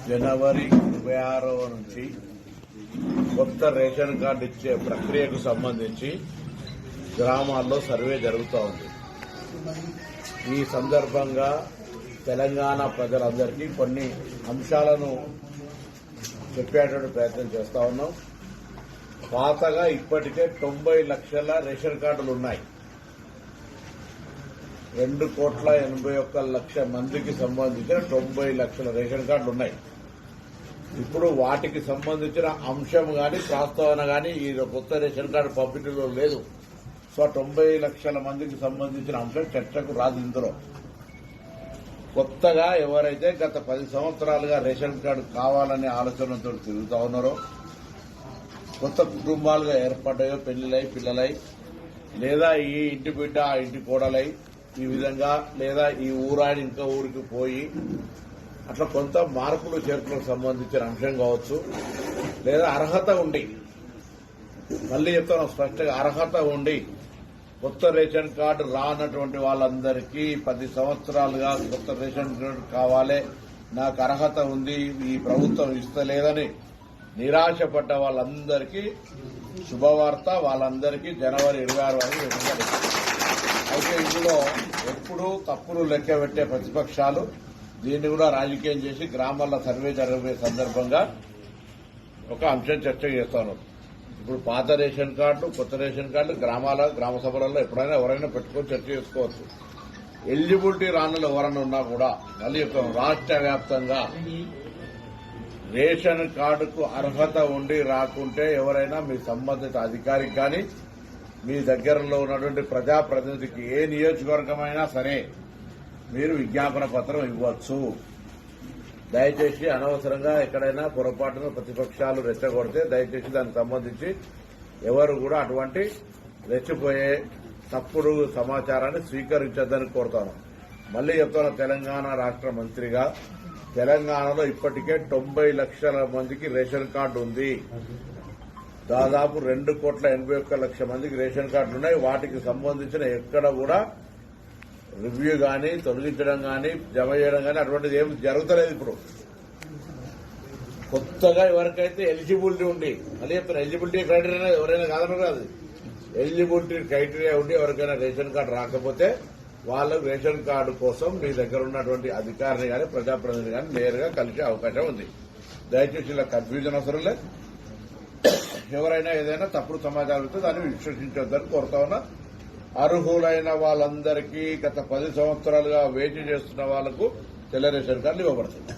జనవరి 26వ నుంచి కొత్త ration card ఇచ్చే ప్రక్రియకు సంబంధించి గ్రామాల్లో సర్వే జరుగుతూ ఉంది. ఈ సందర్భంగా తెలంగాణ ప్రజలందరికీ కొన్ని అంశాలను చెప్పేటువంటి ప్రయత్నం చేస్తా ఉన్నాం. పాతగా ఇప్పటికే 90 లక్షల రేషన్ కార్డులు ఉన్నాయి. 2,81,00,000 మందికి సంబంధించిన 90 లక్షల రేషన్ కార్డులు ఉన్నాయి. ఇప్పుడు వాటికి సంబంధించిన అంశం గాని ప్రస్తావన గాని ఈ కొత్త రేషన్ కార్డు పంపిణీలో లేదు. సో 90 లక్షల మందికి సంబంధించిన అంశం చర్చకు రాదు. ఇందులో కొత్తగా ఎవరైతే గత 10 సంవత్సరాలుగా రేషన్ కార్డు కావాలనే ఆలోచనతో తిరుగుతా ఉన్నారో, కొత్త కుటుంబాలుగా ఏర్పడ్డాయో, పెళ్లిలై పిల్లలై, లేదా ఈ ఇంటి బిడ్డ ఆ ఇంటి కోడలై, ఈ విధంగా లేదా ఈ ఊరాడి ఇంకా ఊరికి పోయి అట్లా కొంత మార్పులు చేర్పులకు సంబంధించిన అంశం కావచ్చు, లేదా అర్హత ఉండి, మళ్లీ చెప్తాను స్పష్టంగా, అర్హత ఉండి కొత్త రేషన్ కార్డు రానటువంటి వాళ్ళందరికీ 10 సంవత్సరాలుగా కొత్త రేషన్ కార్డు కావాలి, నాకు అర్హత ఉంది, ఈ ప్రభుత్వం ఇస్తలేదని నిరాశపడ్డ వాళ్ళందరికీ శుభవార్త. వాళ్ళందరికీ జనవరి 26 వరకు ఇవ్వాలి. అయితే ఇందులో ఎప్పుడూ తప్పులు లెక్క పెట్టే ప్రతిపక్షాలు దీన్ని కూడా రాజకీయం చేసి గ్రామాల సర్వే జరిగే సందర్భంగా ఒక అంశం చర్చ చేస్తాను. ఇప్పుడు పాత రేషన్ కార్డు, కొత్త రేషన్ కార్డు గ్రామ సభలలో ఎప్పుడైనా ఎవరైనా పెట్టుకొని చర్చ చేసుకోవచ్చు. ఎలిజిబిలిటీ రానులు ఎవరైనా ఉన్నా కూడా మళ్ళీ రాష్ట్ర వ్యాప్తంగా రేషన్ కార్డుకు అర్హత ఉండి రాకుంటే ఎవరైనా మీ సంబంధిత అధికారికి కానీ మీ దగ్గరలో ఉన్నటువంటి ప్రజాప్రతినిధికి ఏ నియోజకవర్గమైనా సరే మీరు విజ్ఞాపన పత్రం ఇవ్వచ్చు. దయచేసి అనవసరంగా ఎక్కడైనా పొరపాటున ప్రతిపక్షాలు రెచ్చగొడితే దయచేసి దానికి సంబంధించి ఎవరు కూడా అటువంటి రెచ్చిపోయే తప్పుడు సమాచారాన్ని స్వీకరించొద్దని కోరుతాను. మళ్లీ చెప్తాను, తెలంగాణ రాష్ట్ర మంత్రిగా తెలంగాణలో ఇప్పటికే 90 లక్షల మందికి రేషన్ కార్డు ఉంది. దాదాపు 2,81,00,000 మందికి రేషన్ కార్డులు ఉన్నాయి. వాటికి సంబంధించిన ఎక్కడ కూడా రివ్యూ గాని, తొలగించడం గాని, జమ చేయడం గాని అటువంటిది ఏం జరుగుతలేదు. ఇప్పుడు కొత్తగా ఎవరికైతే ఎలిజిబిలిటీ ఉండి, మళ్ళీ చెప్తాను, ఎలిజిబిలిటీ క్రైటీరియా ఎవరైనా కాదన్నారు కాదు, ఎలిజిబిలిటీ క్రైటీరియా ఉండి ఎవరికైనా రేషన్ కార్డు రాకపోతే వాళ్ళకు రేషన్ కార్డు కోసం మీ దగ్గర ఉన్నటువంటి అధికారిని గాని ప్రజాప్రతినిధి గాని నేరుగా కలిసే అవకాశం ఉంది. దయచేసి ఇలా కన్ఫ్యూజన్ అవసరం లేదు. ఎవరైనా ఏదైనా తప్పుడు సమాచారం ఇస్తే దాన్ని విశ్వసించొద్దని కోరుతా ఉన్నా. అర్హులైన వాళ్ళందరికీ గత 10 సంవత్సరాలుగా వేచి చేస్తున్న వాళ్లకు తెల్ల రేషన్ కార్డులు ఇవ్వబడుతుంది.